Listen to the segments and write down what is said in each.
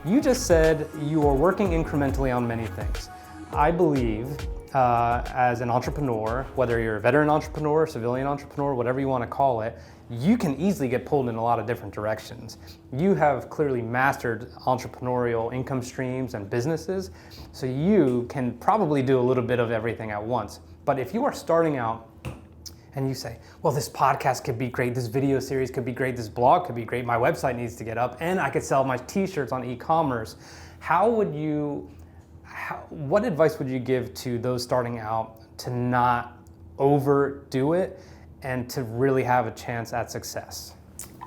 You just said you are working incrementally on many things. I believe as an entrepreneur, whether you're a veteran entrepreneur, civilian entrepreneur, whatever you want to call it, you can easily get pulled in a lot of different directions. You have clearly mastered entrepreneurial income streams and businesses, so you can probably do a little bit of everything at once. But if you are starting out and you say, well, this podcast could be great, this video series could be great, this blog could be great, my website needs to get up, and I could sell my t-shirts on e-commerce, what advice would you give to those starting out to not overdo it and to really have a chance at success?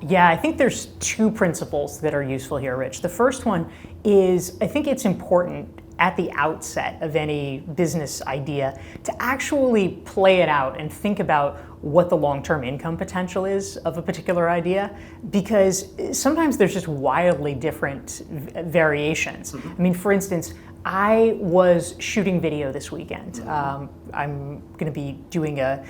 Yeah, I think there's two principles that are useful here, Rich. The first one is, I think it's important at the outset of any business idea to actually play it out and think about what the long-term income potential is of a particular idea, because sometimes there's just wildly different variations. Mm-hmm. I mean, for instance, I was shooting video this weekend. I'm going to be doing a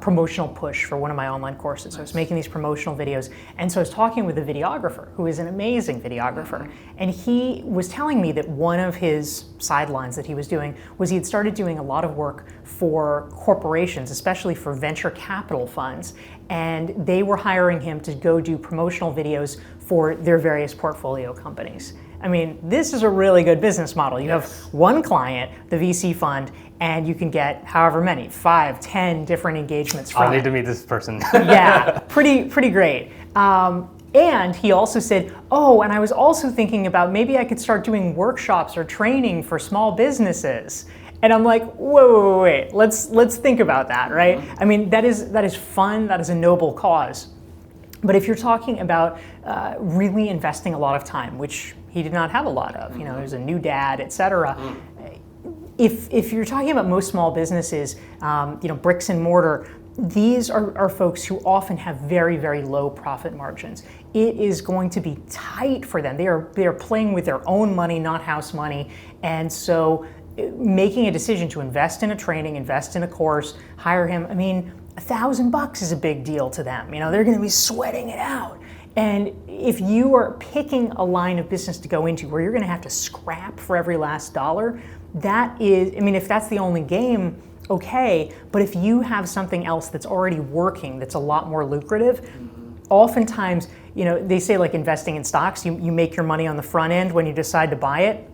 promotional push for one of my online courses. Nice. So I was making these promotional videos, and so I was talking with a videographer who is an amazing videographer, and he was telling me that one of his sidelines that he was doing was he had started doing a lot of work for corporations, especially for venture capital funds, and they were hiring him to go do promotional videos for their various portfolio companies. I mean, this is a really good business model. You have one client, the VC fund, and you can get however many, 5, 10 different engagements from it. I'll need to meet this person. Yeah, pretty great. And he also said, oh, and I was also thinking about maybe I could start doing workshops or training for small businesses. And I'm like, wait, let's think about that, right? Mm-hmm. I mean, that is fun, that is a noble cause. But if you're talking about really investing a lot of time, which he did not have a lot of, you know, there's a new dad, et cetera. If you're talking about most small businesses, bricks and mortar, these are folks who often have very, very low profit margins. It is going to be tight for them. They are playing with their own money, not house money. And so making a decision to invest in a training, invest in a course, hire him, I mean, $1,000 is a big deal to them. You know, they're going to be sweating it out. And if you are picking a line of business to go into where you're going to have to scrap for every last dollar, that is, I mean, if that's the only game, okay. But if you have something else that's already working, that's a lot more lucrative, oftentimes, you know, they say like investing in stocks, you make your money on the front end when you decide to buy it.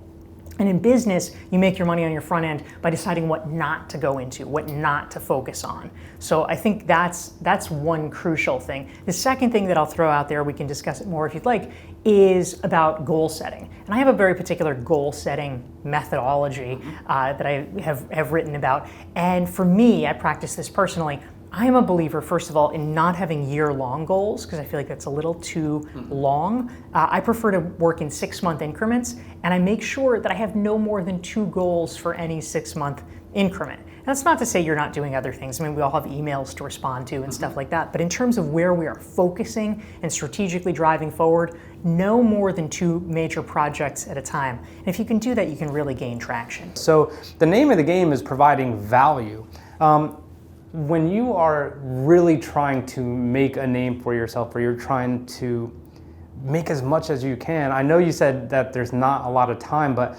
And in business, you make your money on your front end by deciding what not to go into, what not to focus on. So I think that's one crucial thing. The second thing that I'll throw out there, we can discuss it more if you'd like, is about goal setting. And I have a very particular goal setting methodology that I have written about. And for me, I practice this personally. I am a believer, first of all, in not having year-long goals, because I feel like that's a little too long. I prefer to work in 6-month increments, and I make sure that I have no more than 2 goals for any 6-month increment. And that's not to say you're not doing other things. I mean, we all have emails to respond to and stuff like that. But in terms of where we are focusing and strategically driving forward, no more than 2 major projects at a time. And if you can do that, you can really gain traction. So the name of the game is providing value. When you are really trying to make a name for yourself, or you're trying to make as much as you can, I know you said that there's not a lot of time, but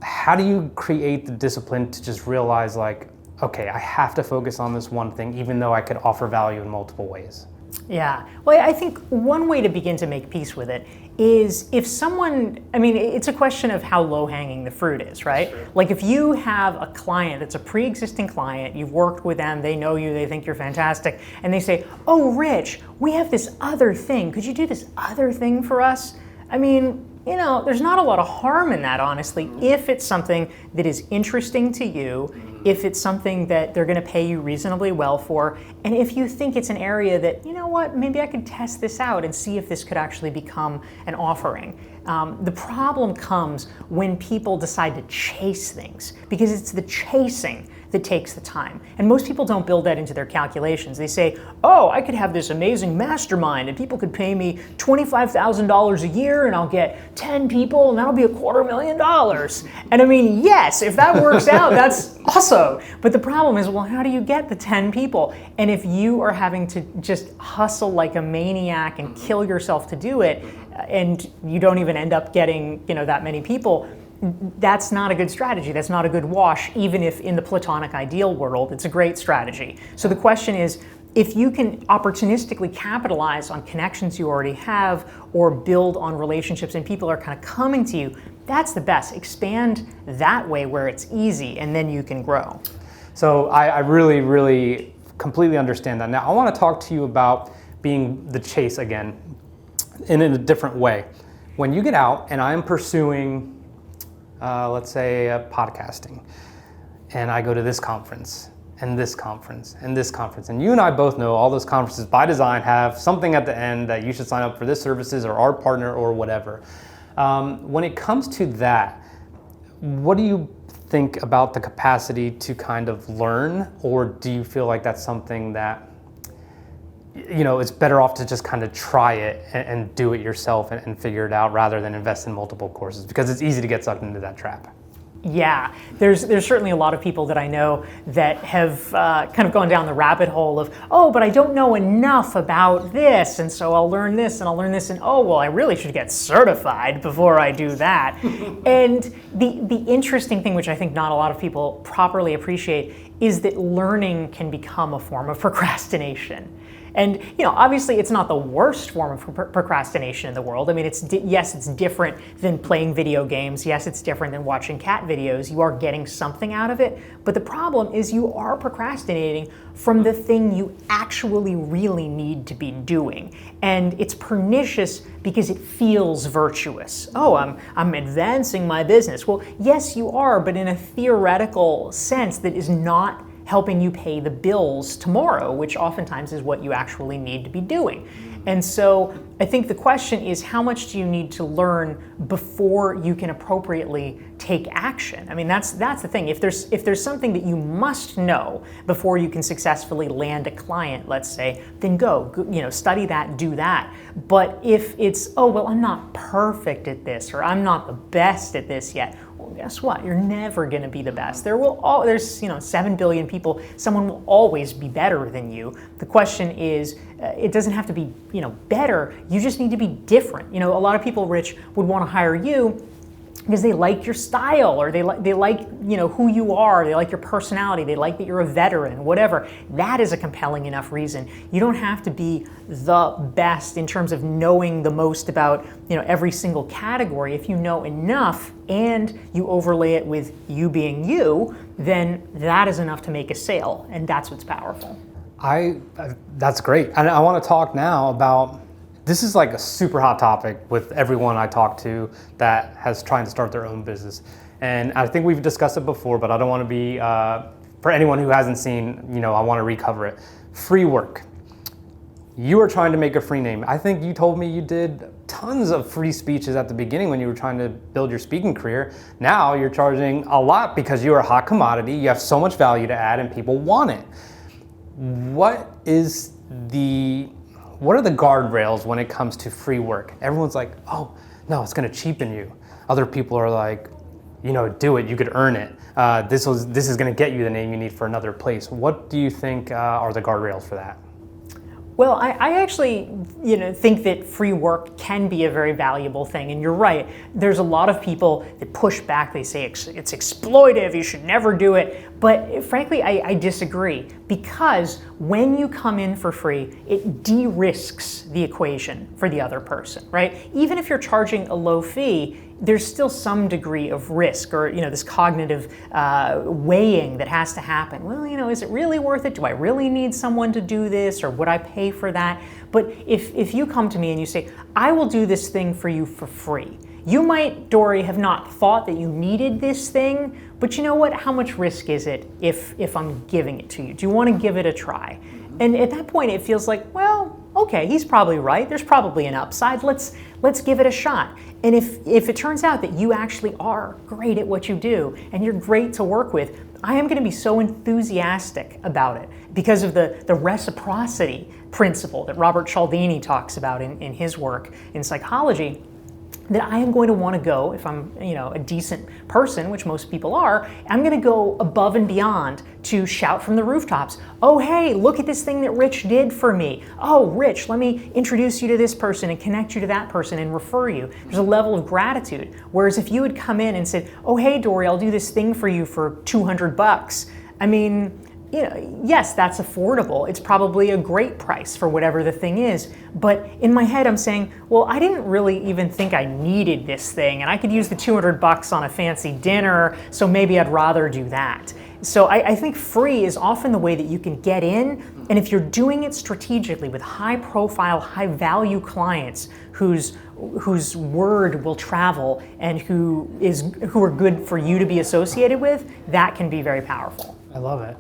how do you create the discipline to just realize like, okay, I have to focus on this one thing, even though I could offer value in multiple ways? Yeah, well, I think one way to begin to make peace with it is if someone, I mean, it's a question of how low-hanging the fruit is, right? Sure. Like if you have a client that's a pre-existing client, you've worked with them, they know you, they think you're fantastic, and they say, oh, Rich, we have this other thing. Could you do this other thing for us? I mean, you know, there's not a lot of harm in that, honestly, if it's something that is interesting to you, if it's something that they're going to pay you reasonably well for, and if you think it's an area that, you know what, maybe I could test this out and see if this could actually become an offering. The problem comes when people decide to chase things, because it's the chasing that takes the time. And most people don't build that into their calculations. They say, oh, I could have this amazing mastermind and people could pay me $25,000 a year and I'll get 10 people and that'll be $250,000. And I mean, yes, if that works out, that's awesome. But the problem is, well, how do you get the 10 people? And if you are having to just hustle like a maniac and kill yourself to do it, and you don't even end up getting, that many people, that's not a good strategy. That's not a good wash, even if in the platonic ideal world, it's a great strategy. So the question is, if you can opportunistically capitalize on connections you already have or build on relationships and people are kind of coming to you, that's the best. Expand that way where it's easy and then you can grow. So I really, really completely understand that. Now I want to talk to you about being the chase again in a different way. When you get out and I'm pursuing let's say podcasting, and I go to this conference and this conference and this conference, and you and I both know all those conferences by design have something at the end that you should sign up for this services or our partner or whatever. When it comes to that, what do you think about the capacity to kind of learn, or do you feel like that's something that it's better off to just kind of try it and do it yourself and figure it out rather than invest in multiple courses, because it's easy to get sucked into that trap? Yeah, there's certainly a lot of people that I know that have kind of gone down the rabbit hole of, oh, but I don't know enough about this, and so I'll learn this and I'll learn this, and oh, well, I really should get certified before I do that. And the interesting thing, which I think not a lot of people properly appreciate, is that learning can become a form of procrastination. And obviously it's not the worst form of procrastination in the world. I mean, yes, it's different than playing video games. Yes, it's different than watching cat videos. You are getting something out of it. But the problem is you are procrastinating from the thing you actually really need to be doing. And it's pernicious because it feels virtuous. Oh, I'm advancing my business. Well, yes, you are, but in a theoretical sense that is not helping you pay the bills tomorrow, which oftentimes is what you actually need to be doing. And so I think the question is, how much do you need to learn before you can appropriately take action? I mean, that's the thing. If there's something that you must know before you can successfully land a client, let's say, then go, study that, do that. But if it's, oh, well, I'm not perfect at this, or I'm not the best at this yet, well, guess what? You're never going to be the best. There's 7 billion people. Someone will always be better than you. The question is, it doesn't have to be, better. You just need to be different. A lot of people, Rich, would want to hire you because they like your style, or they like who you are, they like your personality, they like that you're a veteran, whatever. That is a compelling enough reason. You don't have to be the best in terms of knowing the most about every single category. If you know enough and you overlay it with you being you, then that is enough to make a sale, and that's what's powerful. That's great. And I want to talk now about, this is like a super hot topic with everyone I talk to that has trying to start their own business. And I think we've discussed it before, but I don't want to be, for anyone who hasn't seen, I want to recover it. Free work. You are trying to make a free name. I think you told me you did tons of free speeches at the beginning when you were trying to build your speaking career. Now you're charging a lot because you are a hot commodity. You have so much value to add and people want it. What are the guardrails when it comes to free work? Everyone's like, oh, no, it's going to cheapen you. Other people are like, do it, you could earn it. This is going to get you the name you need for another place. What do you think are the guardrails for that? Well, I actually, think that free work can be a very valuable thing, and you're right. There's a lot of people that push back. They say it's exploitive. You should never do it. But frankly, I disagree, because when you come in for free, it de-risks the equation for the other person, right? Even if you're charging a low fee, there's still some degree of risk, or this cognitive weighing that has to happen. Well, is it really worth it? Do I really need someone to do this, or would I pay for that? But if you come to me and you say, I will do this thing for you for free, you might, Dorie, have not thought that you needed this thing, but you know what? How much risk is it if I'm giving it to you? Do you want to give it a try? And at that point, it feels like, well, okay, he's probably right. There's probably an upside. Let's give it a shot. And if it turns out that you actually are great at what you do and you're great to work with, I am going to be so enthusiastic about it because of the reciprocity principle that Robert Cialdini talks about in his work in psychology, that I am going to want to go, if I'm a decent person, which most people are, I'm going to go above and beyond to shout from the rooftops, oh hey, look at this thing that Rich did for me. Oh Rich, let me introduce you to this person and connect you to that person and refer you. There's a level of gratitude. Whereas if you had come in and said, oh hey Dorie, I'll do this thing for you for $200, I mean, yes, that's affordable. It's probably a great price for whatever the thing is. But in my head, I'm saying, well, I didn't really even think I needed this thing, and I could use the $200 on a fancy dinner, so maybe I'd rather do that. So I think free is often the way that you can get in, and if you're doing it strategically with high-profile, high-value clients whose word will travel and who are good for you to be associated with, that can be very powerful. I love it.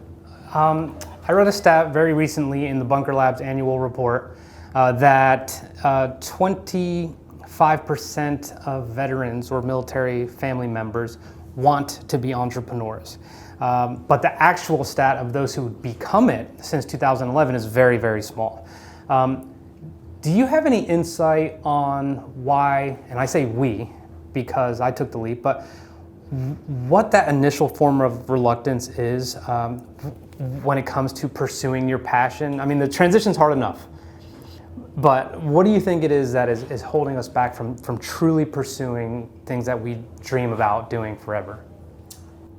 I read a stat very recently in the Bunker Labs annual report that 25% of veterans or military family members want to be entrepreneurs. But the actual stat of those who become it since 2011 is very, very small. Do you have any insight on why, and I say we because I took the leap, but what that initial form of reluctance is when it comes to pursuing your passion? I mean, the transition's hard enough, but what do you think it is that is holding us back from truly pursuing things that we dream about doing forever?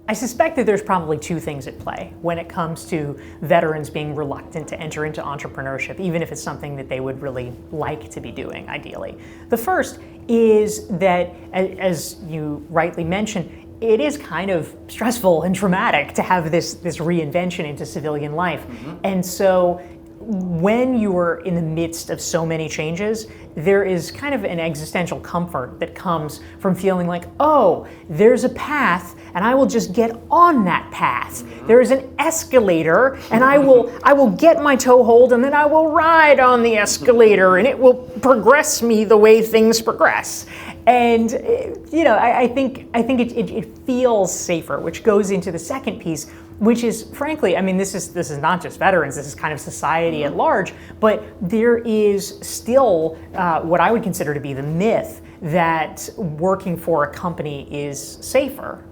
I suspect that there's probably two things at play when it comes to veterans being reluctant to enter into entrepreneurship, even if it's something that they would really like to be doing, ideally. The first is that, as you rightly mentioned, it is kind of stressful and traumatic to have this reinvention into civilian life. Mm-hmm. And so when you are in the midst of so many changes, there is kind of an existential comfort that comes from feeling like, oh, there's a path and I will just get on that path. Mm-hmm. There is an escalator and I will get my toehold and then I will ride on the escalator and it will progress me the way things progress. And I think it feels safer, which goes into the second piece, which is, frankly, I mean, this is not just veterans, this is kind of society at large, but there is still what I would consider to be the myth that working for a company is safer,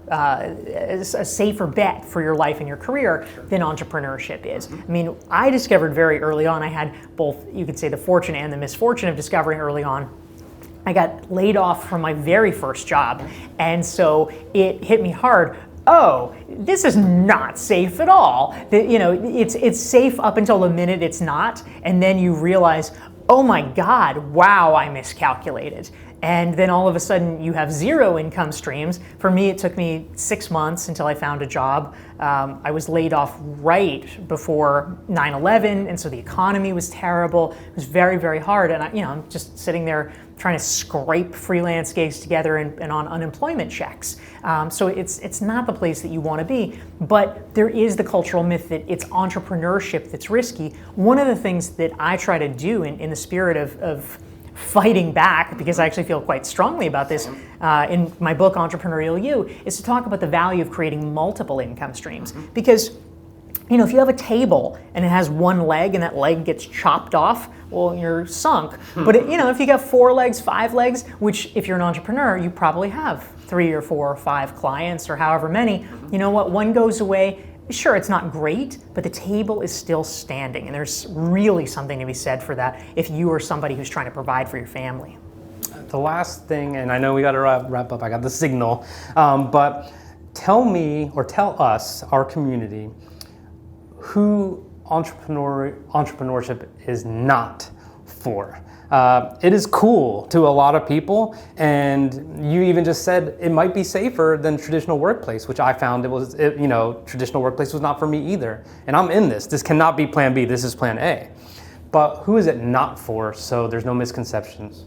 is a safer bet for your life and your career than entrepreneurship is. I mean, I discovered very early on, I had both, you could say, the fortune and the misfortune of discovering early on, I got laid off from my very first job, and so it hit me hard. Oh, this is not safe at all. It's safe up until the minute it's not, and then you realize, oh my God, wow, I miscalculated. And then all of a sudden you have zero income streams. For me, it took me 6 months until I found a job. I was laid off right before 9/11, and so the economy was terrible. It was very, very hard, and I'm just sitting there trying to scrape freelance gigs together and on unemployment checks. So it's not the place that you want to be, but there is the cultural myth that it's entrepreneurship that's risky. One of the things that I try to do in the spirit of fighting back, because I actually feel quite strongly about this in my book, Entrepreneurial You, is to talk about the value of creating multiple income streams. Because if you have a table and it has one leg and that leg gets chopped off, well, you're sunk. But if you got 4 legs, 5 legs, which if you're an entrepreneur, you probably have 3 or 4 or 5 clients or however many, you know what, one goes away. Sure, it's not great, but the table is still standing, and there's really something to be said for that if you are somebody who's trying to provide for your family. The last thing, and I know we got to wrap up, I got the signal, but tell me, or tell us, our community, who entrepreneurship is not for. It is cool to a lot of people, and you even just said it might be safer than traditional workplace, which I found traditional workplace was not for me either. And I'm in this. This cannot be plan B, this is plan A. But who is it not for, so there's no misconceptions?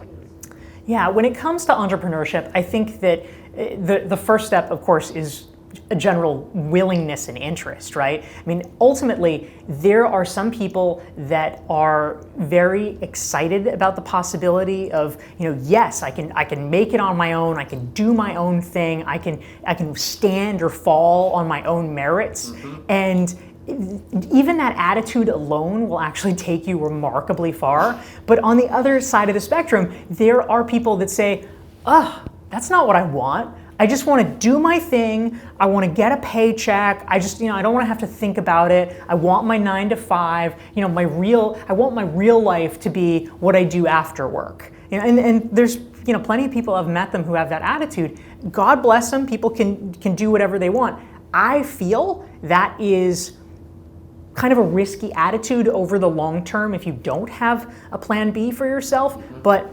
Yeah, when it comes to entrepreneurship, I think that the first step, of course, is a general willingness and interest, right? I mean, ultimately, there are some people that are very excited about the possibility of, yes, I can make it on my own, I can do my own thing, I can stand or fall on my own merits, and even that attitude alone will actually take you remarkably far. But on the other side of the spectrum, there are people that say, that's not what I want. I just want to do my thing. I want to get a paycheck. I don't want to have to think about it. I want my 9 to 5. I want my real life to be what I do after work. And there's plenty of people, I've met them who have that attitude. God bless them. People can do whatever they want. I feel that is kind of a risky attitude over the long term if you don't have a plan B for yourself. But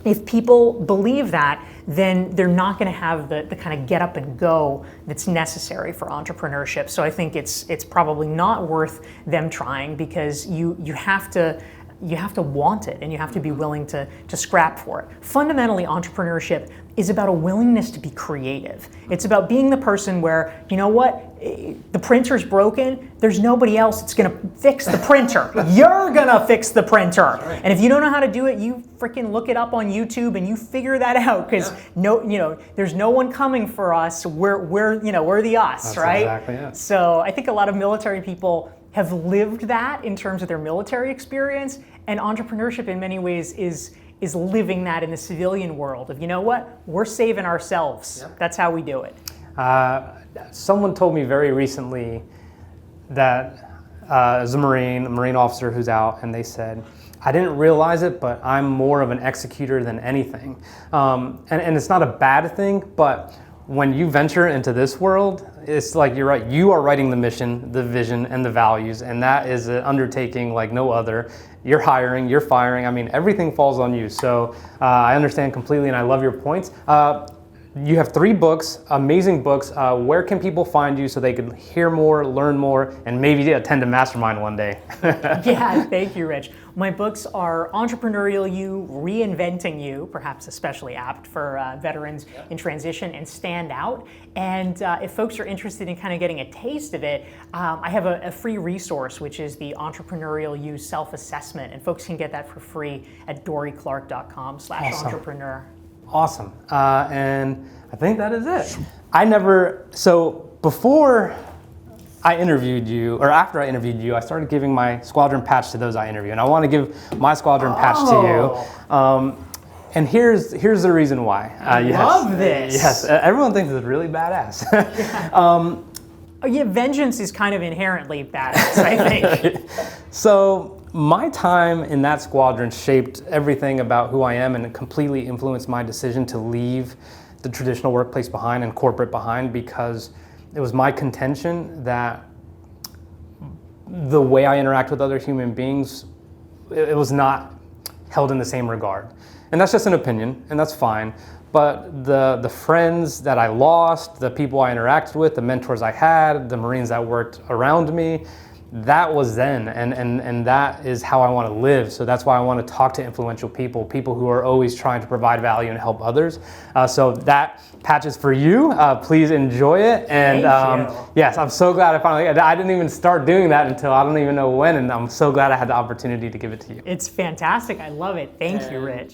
if people believe that, then they're not going to have the kind of get up and go that's necessary for entrepreneurship. So I think it's probably not worth them trying, because you have to want it, and you have to be willing to scrap for it. Fundamentally, entrepreneurship is about a willingness to be creative. It's about being the person where, the printer's broken, there's nobody else that's gonna fix the printer. You're gonna fix the printer. Right. And if you don't know how to do it, you freaking look it up on YouTube and you figure that out, because there's no one coming for us. We're the us, that's right? Exactly it. So I think a lot of military people have lived that in terms of their military experience, and entrepreneurship in many ways is living that in the civilian world of, we're saving ourselves. Yep. That's how we do it. Someone told me very recently that as a Marine officer who's out, and they said, I didn't realize it, but I'm more of an executor than anything. And it's not a bad thing, but when you venture into this world, it's like, you're right, you are writing the mission, the vision, and the values, and that is an undertaking like no other. You're hiring, you're firing, everything falls on you. So I understand completely, and I love your points. You have 3 books, amazing books. Where can people find you so they can hear more, learn more, and maybe attend a mastermind one day? Yeah, thank you, Rich. My books are Entrepreneurial You, Reinventing You, perhaps especially apt for veterans in transition, and Stand Out. And if folks are interested in kind of getting a taste of it, I have a free resource, which is the Entrepreneurial You self-assessment, and folks can get that for free at DorieClark.com/entrepreneur. Awesome. And I think that is it. So before I interviewed you, or after I interviewed you, I started giving my Squadron Patch to those I interview. And I want to give my Squadron Patch to you. And here's the reason why. I love this. Yes, everyone thinks it's really badass. Yeah, vengeance is kind of inherently badass, I think. So my time in that squadron shaped everything about who I am, and it completely influenced my decision to leave the traditional workplace behind and corporate behind, because it was my contention that the way I interact with other human beings, it was not held in the same regard. And that's just an opinion, and that's fine. But the friends that I lost, the people I interacted with, the mentors I had, the Marines that worked around me, that was then, and that is how I want to live. So that's why I want to talk to influential people who are always trying to provide value and help others. So that patch is for you. Please enjoy it. And yes, I'm so glad I didn't even start doing that until I don't even know when, and I'm so glad I had the opportunity to give it to you. It's fantastic. I love it. Thank you, Rich.